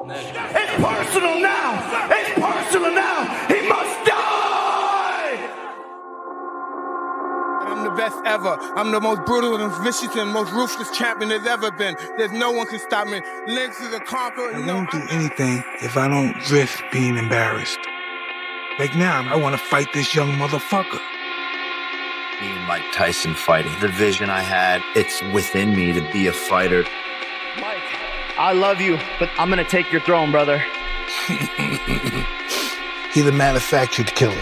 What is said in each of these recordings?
It's personal now! It's personal now! He must die! I'm the best ever. I'm the most brutal and vicious and most ruthless champion there's ever been. There's no one can stop me. Lynx is a conqueror. I won't do anything if I don't risk being embarrassed. Like now, I want to fight this young motherfucker. Me and Mike Tyson fighting. The vision I had, it's within me to be a fighter. Mike, I love you, but I'm gonna take your throne, brother. He's a manufactured killer.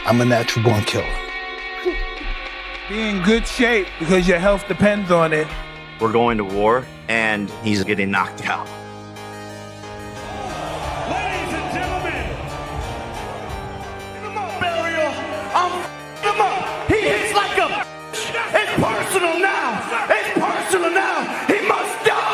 I'm a natural-born killer. Be in good shape because your health depends on it. We're going to war, and he's getting knocked out. Ladies and gentlemen, him up, Burial. I'm him up. He hits like a. It's personal now. It's personal now. He must die.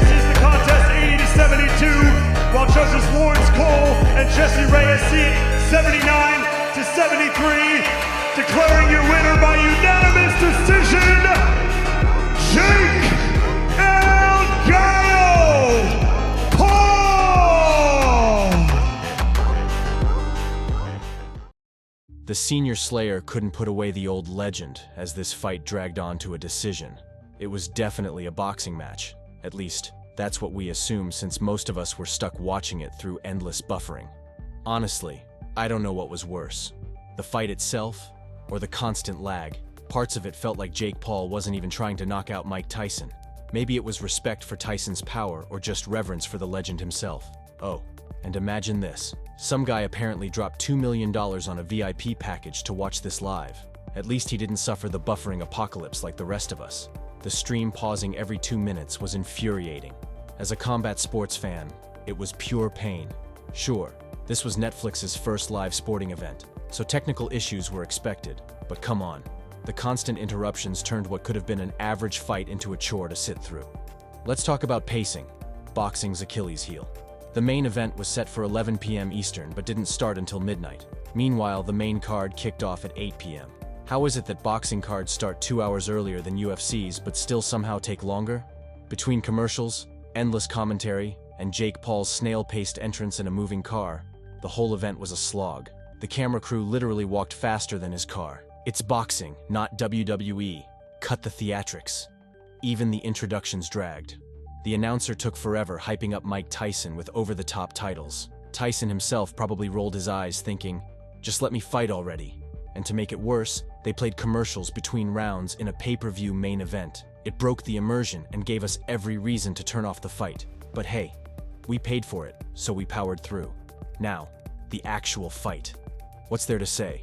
Sees the contest 80-72, while judges Lawrence Cole and Jesse Reyes see it 79-73, declaring your winner by unanimous decision, Jake El Gallo Paul! The senior Slayer couldn't put away the old legend as this fight dragged on to a decision. It was definitely a boxing match. At least, that's what we assumed since most of us were stuck watching it through endless buffering. Honestly, I don't know what was worse. The fight itself, or the constant lag. Parts of it felt like Jake Paul wasn't even trying to knock out Mike Tyson. Maybe it was respect for Tyson's power or just reverence for the legend himself. Oh, and imagine this. Some guy apparently dropped $2 million on a VIP package to watch this live. At least he didn't suffer the buffering apocalypse like the rest of us. The stream pausing every 2 minutes was infuriating. As a combat sports fan, it was pure pain. Sure, this was Netflix's first live sporting event, so technical issues were expected. But come on, the constant interruptions turned what could have been an average fight into a chore to sit through. Let's talk about pacing, boxing's Achilles heel. The main event was set for 11 p.m. Eastern but didn't start until midnight. Meanwhile, the main card kicked off at 8 p.m. How is it that boxing cards start 2 hours earlier than UFC's but still somehow take longer? Between commercials, endless commentary, and Jake Paul's snail-paced entrance in a moving car, the whole event was a slog. The camera crew literally walked faster than his car. It's boxing, not WWE. Cut the theatrics. Even the introductions dragged. The announcer took forever hyping up Mike Tyson with over-the-top titles. Tyson himself probably rolled his eyes thinking, just let me fight already. And to make it worse, they played commercials between rounds in a pay-per-view main event. It broke the immersion and gave us every reason to turn off the fight. But hey, we paid for it, so we powered through. Now, the actual fight. What's there to say?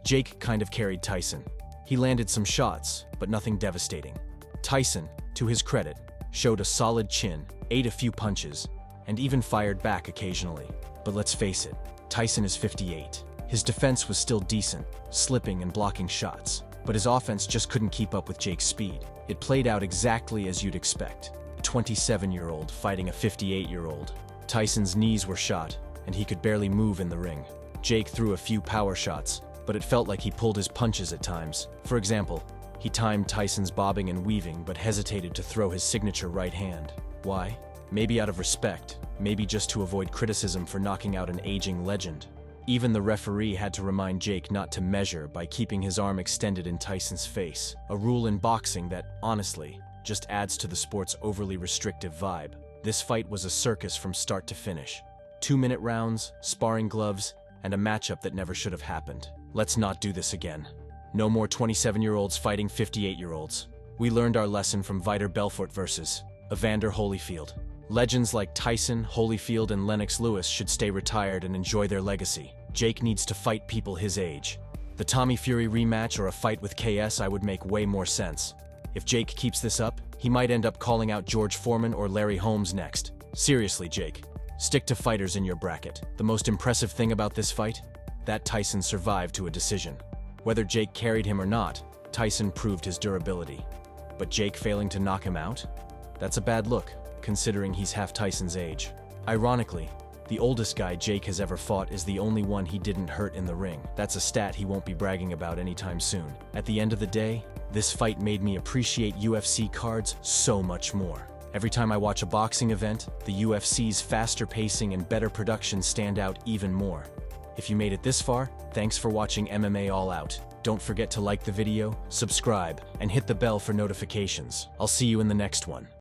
Jake kind of carried Tyson. He landed some shots, but nothing devastating. Tyson, to his credit, showed a solid chin, ate a few punches, and even fired back occasionally. But let's face it, Tyson is 58. His defense was still decent, slipping and blocking shots, but his offense just couldn't keep up with Jake's speed. It played out exactly as you'd expect. A 27-year-old fighting a 58-year-old. Tyson's knees were shot, and he could barely move in the ring. Jake threw a few power shots, but it felt like he pulled his punches at times. For example, he timed Tyson's bobbing and weaving but hesitated to throw his signature right hand. Why? Maybe out of respect, maybe just to avoid criticism for knocking out an aging legend. Even the referee had to remind Jake not to measure by keeping his arm extended in Tyson's face, a rule in boxing that, honestly, just adds to the sport's overly restrictive vibe. This fight was a circus from start to finish. 2-minute rounds, sparring gloves, and a matchup that never should have happened. Let's not do this again. No more 27-year-olds fighting 58-year-olds. We learned our lesson from Vitor Belfort versus Evander Holyfield. Legends like Tyson, Holyfield, and Lennox Lewis should stay retired and enjoy their legacy. Jake needs to fight people his age. The Tommy Fury rematch or a fight with KS would make way more sense. If Jake keeps this up, he might end up calling out George Foreman or Larry Holmes next. Seriously, Jake, stick to fighters in your bracket. The most impressive thing about this fight? That Tyson survived to a decision. Whether Jake carried him or not, Tyson proved his durability. But Jake failing to knock him out? That's a bad look, considering he's half Tyson's age. Ironically, The oldest guy Jake has ever fought is the only one he didn't hurt in the ring. That's a stat he won't be bragging about anytime soon. At the end of the day, this fight made me appreciate UFC cards so much more. Every time I watch a boxing event, the UFC's faster pacing and better production stand out even more. If you made it this far, thanks for watching MMA All Out. Don't forget to like the video, subscribe, and hit the bell for notifications. I'll see you in the next one.